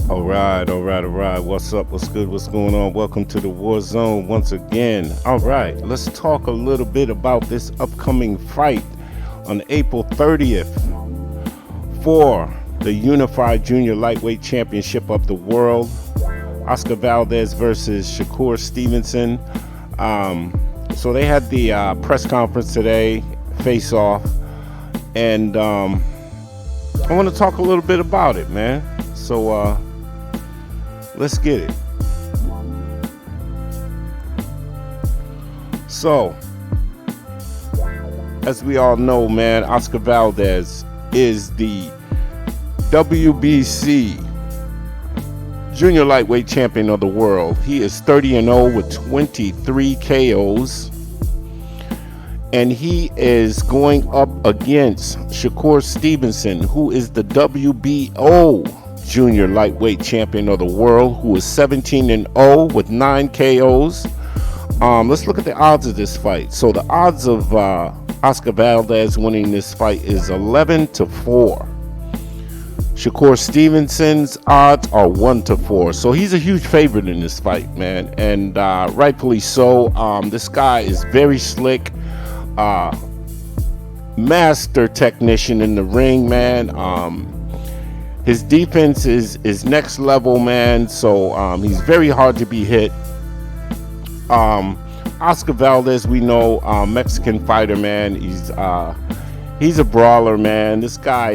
All right. What's up? What's good? What's going on? Welcome to the War Zone once again. All right, let's talk a little bit about this upcoming fight on April 30th for the Unified Junior Lightweight Championship of the World. Oscar Valdez versus Shakur Stevenson. So they had the press conference today, face off, and I want to talk a little bit about it, man. So let's get it. So, as we all know, man, Oscar Valdez is the WBC Junior Lightweight Champion of the World. He is 30-0 with 23 KOs. And he is going up against Shakur Stevenson, who is the WBO Junior Lightweight Champion of the World, who is 17-0 with 9 KOs. Let's look at the odds of this fight. So the odds of Oscar Valdez winning this fight is 11-4. Shakur Stevenson's odds are 1-4. So he's a huge favorite in this fight, man, and rightfully so. This guy is very slick. Master technician in the ring, man. His defense is next level, man. So he's very hard to be hit. Oscar Valdez, we know, Mexican fighter, man. He's a brawler, man. This guy,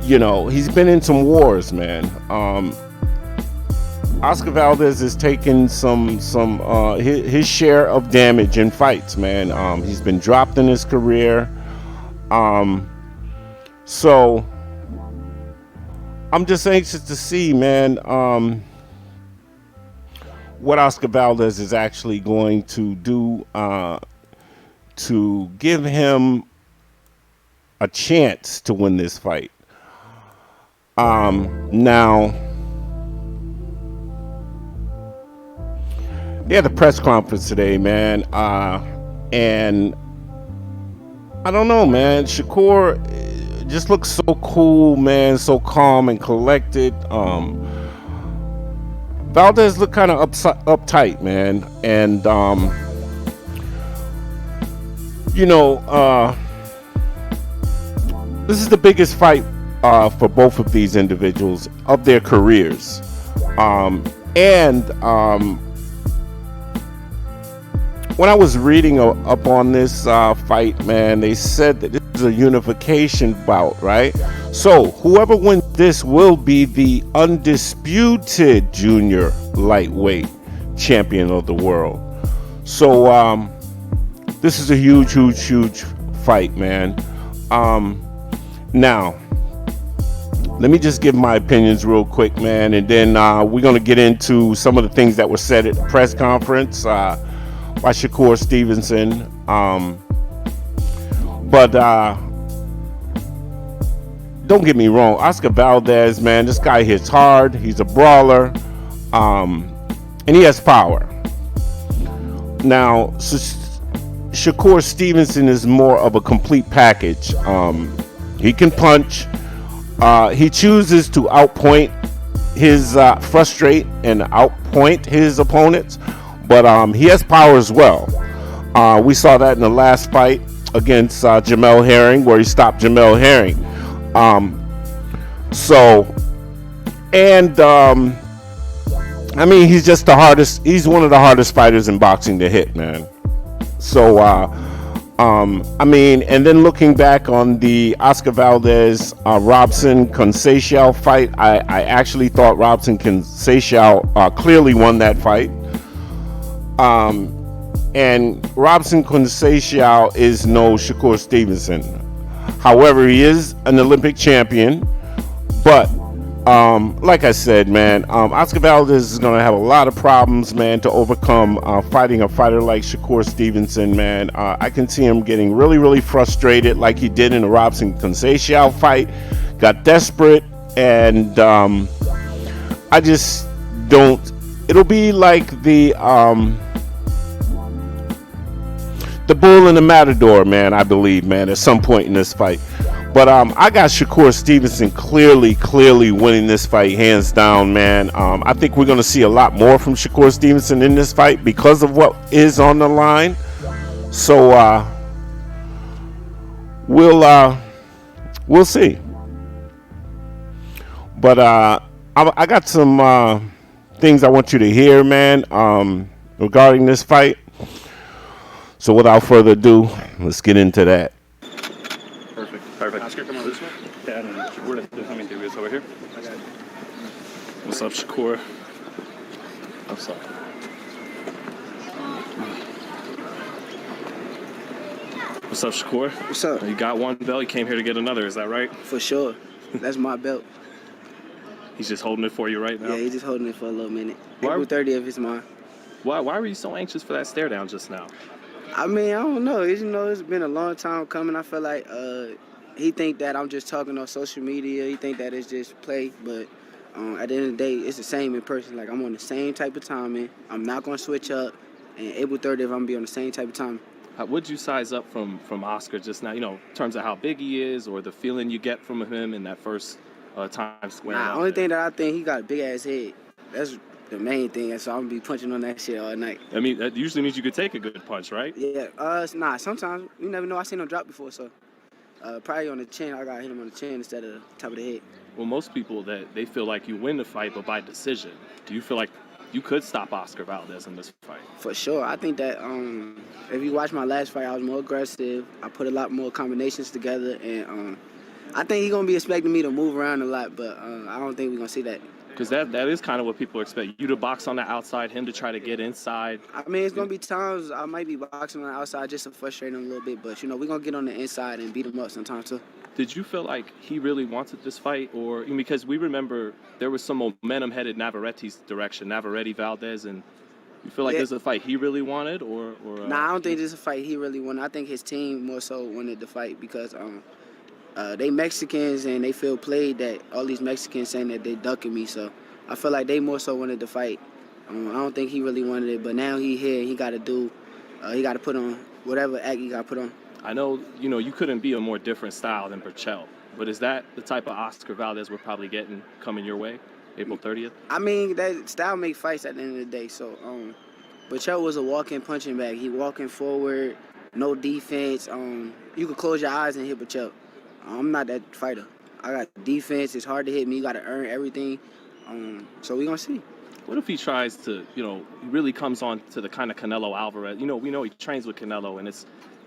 he's been in some wars, man. Oscar Valdez has taken some his share of damage in fights, man. He's been dropped in his career. So I'm just anxious to see, man, what Oscar Valdez is actually going to do to give him a chance to win this fight. Now, they had a press conference today, man, and I don't know, man. Shakur just looks so cool, man, so calm and collected. Valdez looked kind of uptight, man, and this is the biggest fight for both of these individuals of their careers, when I was reading up on this fight, man, they said that this is a unification bout, right? So whoever wins this will be the undisputed junior lightweight champion of the world. So this is a huge fight, man. Now, let me just give my opinions real quick, man, and then we're going to get into some of the things that were said at the press conference by Shakur Stevenson. But don't get me wrong, Oscar Valdez, man, this guy hits hard. He's a brawler, and he has power. Now, Shakur Stevenson is more of a complete package. He can punch. He chooses to frustrate and outpoint his opponents. But he has power as well. We saw that in the last fight against Jamel Herring, where he stopped Jamel Herring. He's just the hardest. He's one of the hardest fighters in boxing to hit, man. So, and then looking back on the Oscar Valdez Robson Conceição fight, I actually thought Robson Conceição clearly won that fight. And Robson Conceição is no Shakur Stevenson. However, he is an Olympic champion. But like I said, man, Oscar Valdez is going to have a lot of problems, man, to overcome fighting a fighter like Shakur Stevenson, man. I can see him getting really frustrated like he did in the Robson Conceição fight. Got desperate, and I just don't. It'll be like the bull and the matador, man, I believe, man, at some point in this fight. But I got Shakur Stevenson clearly winning this fight, hands down, man. I think we're going to see a lot more from Shakur Stevenson in this fight because of what is on the line. So we'll see. But I got some things I want you to hear, man, regarding this fight. So without further ado, let's get into that. Perfect. Oscar, come on this way. Yeah, I don't know. Shakur, how many interviews over here? I got it. What's up, Shakur? I'm sorry. What's up, Shakur? What's up? You got one belt. You came here to get another. Is that right? For sure. That's my belt. He's just holding it for you right now? Yeah, he's just holding it for a little minute. Why, April 30th is mine. Why were you so anxious for that stare down just now? I mean, I don't know. It's been a long time coming. I feel like he think that I'm just talking on social media. He think that it's just play. But at the end of the day, it's the same in person. Like, I'm on the same type of timing. I'm not going to switch up. And April 30th, I'm going to be on the same type of timing. What'd you size up from Oscar just now, in terms of how big he is or the feeling you get from him in that first time square? Nah, only thing that I think, he got a big-ass head. That's the main thing, and so I'm going to be punching on that shit all night. I mean, that usually means you could take a good punch, right? Yeah, nah, sometimes. You never know. I seen him drop before, so probably on the chin. I got to hit him on the chin instead of the top of the head. Well, most people, they feel like you win the fight, but by decision. Do you feel like you could stop Oscar Valdez in this fight? For sure. I think that if you watch my last fight, I was more aggressive. I put a lot more combinations together, and I think he's going to be expecting me to move around a lot, but I don't think we're going to see that. Because that is kind of what people expect. You to box on the outside, him to try to get inside. I mean, it's going to be times I might be boxing on the outside just to frustrate him a little bit, but, we're going to get on the inside and beat him up sometimes, too. Did you feel like he really wanted this fight? Or because we remember there was some momentum headed Navarrete's direction, Navarrete, Valdez, and you feel like this is a fight he really wanted? Or Nah, I don't think this is a fight he really wanted. I think his team more so wanted the fight because they Mexicans and they feel played that all these Mexicans saying that they ducking me. So I feel like they more so wanted the fight. I don't think he really wanted it, but now he here. He got to put on whatever act he got to put on. I know, you couldn't be a more different style than Burchell, but is that the type of Oscar Valdez we're probably getting coming your way, April 30th? I mean, that style make fights at the end of the day. So Burchell was a walking punching bag. He walking forward, no defense. You could close your eyes and hit Burchell. I'm not that fighter. I got defense. It's hard to hit me. You got to earn everything. So we're going to see. What if he tries to, really comes on to the kind of Canelo Alvarez? We know he trains with Canelo, and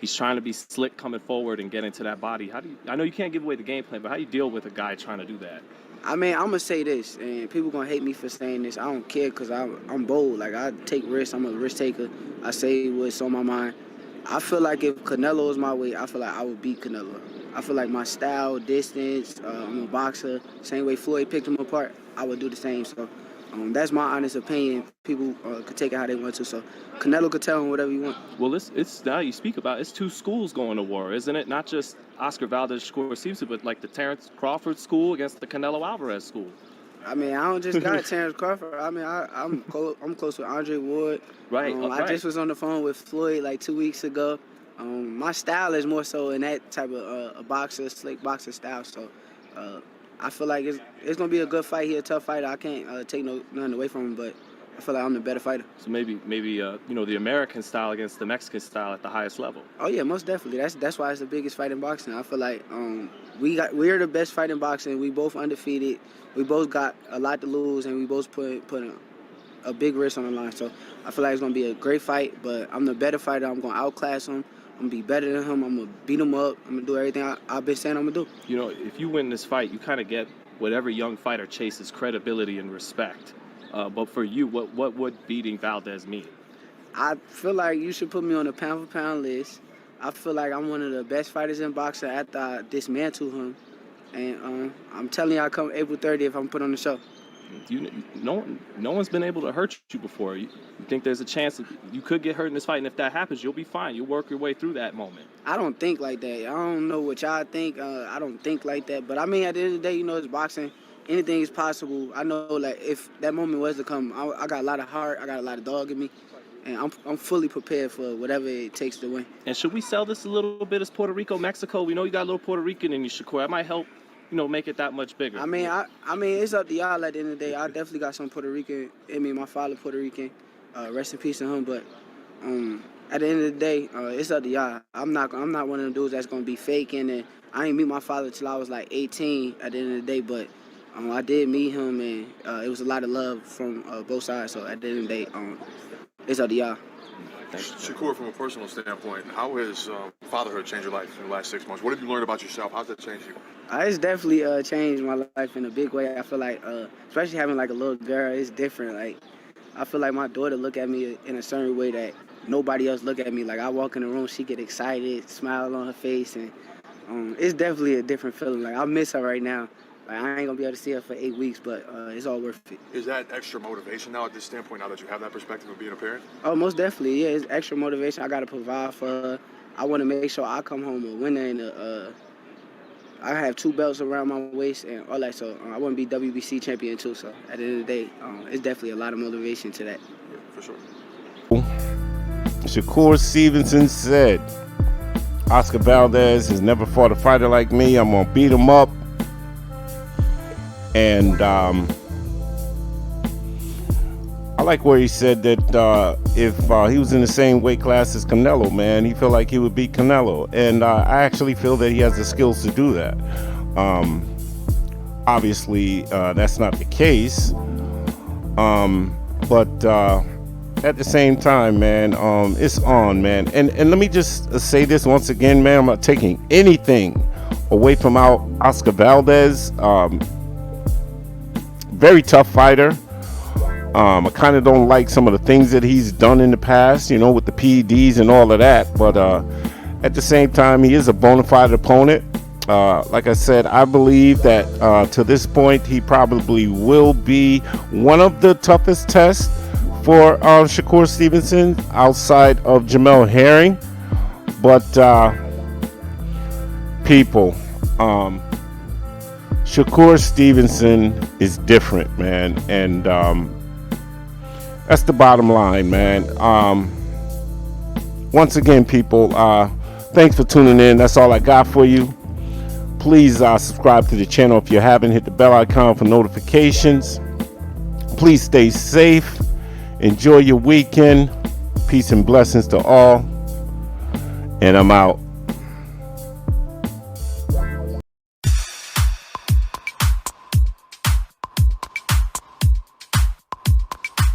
he's trying to be slick coming forward and get into that body. I know you can't give away the game plan, but how do you deal with a guy trying to do that? I mean, I'm going to say this, and people going to hate me for saying this. I don't care because I'm bold. Like, I take risks. I'm a risk taker. I say what's on my mind. I feel like if Canelo is my way, I feel like I would beat Canelo. I feel like my style, distance, I'm a boxer. Same way Floyd picked him apart, I would do the same. So that's my honest opinion. People could take it how they want to. So Canelo could tell him whatever you want. Well, it's now you speak about it's two schools going to war, isn't it? Not just Oscar Valdez, Shakur Stevenson, but like the Terrence Crawford school against the Canelo Alvarez school. I mean, I don't just got Terrence Crawford. I mean, I'm close with Andre Ward. Right. I just was on the phone with Floyd like 2 weeks ago. My style is more so in that type of a boxer, slick boxer style. So I feel like it's gonna be a good fight. He's a tough fighter. I can't take nothing away from him, but I feel like I'm the better fighter. So maybe the American style against the Mexican style at the highest level. Oh yeah, most definitely. That's why it's the biggest fight in boxing. I feel like we're the best fight in boxing. We both undefeated. We both got a lot to lose, and we both put a big risk on the line. So I feel like it's gonna be a great fight. But I'm the better fighter. I'm gonna outclass him. I'm going to be better than him. I'm going to beat him up. I'm going to do everything I've been saying I'm going to do. If you win this fight, you kind of get whatever young fighter chases, credibility and respect. But for you, what would beating Valdez mean? I feel like you should put me on a pound-for-pound list. I feel like I'm one of the best fighters in boxing after I dismantle him. And I'm telling you, I come April 30th if I'm put on the show. No one's been able to hurt you before. You think there's a chance that you could get hurt in this fight, and if that happens, you'll be fine. You'll work your way through that moment. I don't think like that. I don't know what y'all think. I don't think like that. But, I mean, at the end of the day, it's boxing. Anything is possible. I know, like, if that moment was to come, I got a lot of heart. I got a lot of dog in me. and I'm fully prepared for whatever it takes to win. And should we sell this a little bit as Puerto Rico, Mexico? We know you got a little Puerto Rican in you, Shakur. That might help, make it that much bigger. I mean, it's up to y'all at the end of the day. I definitely got some Puerto Rican in me. My father Puerto Rican. Rest in peace to him. But at the end of the day, it's up to y'all. I'm not one of them dudes that's gonna be faking. And I ain't meet my father till I was like 18. At the end of the day, but I did meet him, and it was a lot of love from both sides. So at the end of the day, it's up to y'all. Shakur, from a personal standpoint, how has fatherhood changed your life in the last 6 months? What have you learned about yourself? How's that changed you? It's definitely changed my life in a big way. I feel like, especially having like a little girl, it's different. Like, I feel like my daughter look at me in a certain way that nobody else look at me. Like, I walk in the room, she get excited, smile on her face, and it's definitely a different feeling. Like, I miss her right now. Like, I ain't gonna be able to see her for 8 weeks, but it's all worth it. Is that extra motivation now at this standpoint, now that you have that perspective of being a parent? Oh, most definitely, yeah. It's extra motivation. I gotta provide for her. I want to make sure I come home a winner. And I have 2 belts around my waist and all that. So I want to be WBC champion too. So at the end of the day, it's definitely a lot of motivation to that. Yeah, for sure. Shakur Stevenson said, Oscar Valdez has never fought a fighter like me. I'm gonna beat him up. And I like where he said that if he was in the same weight class as Canelo, man, he felt like he would beat Canelo. And I actually feel that he has the skills to do that. Obviously, that's not the case. But at the same time, man, it's on, man. And let me just say this once again, man. I'm not taking anything away from Oscar Valdez. Very tough fighter. I kind of don't like some of the things that he's done in the past, with the PEDs and all of that. But at the same time, he is a bona fide opponent. Like I said, I believe that to this point, he probably will be one of the toughest tests for Shakur Stevenson outside of Jamel Herring. But people, Shakur Stevenson is different, man, and that's the bottom line, man. Once again, people, thanks for tuning in. That's all I got for you. Please subscribe to the channel if you haven't. Hit the bell icon for notifications. Please stay safe. Enjoy your weekend. Peace and blessings to all. And I'm out.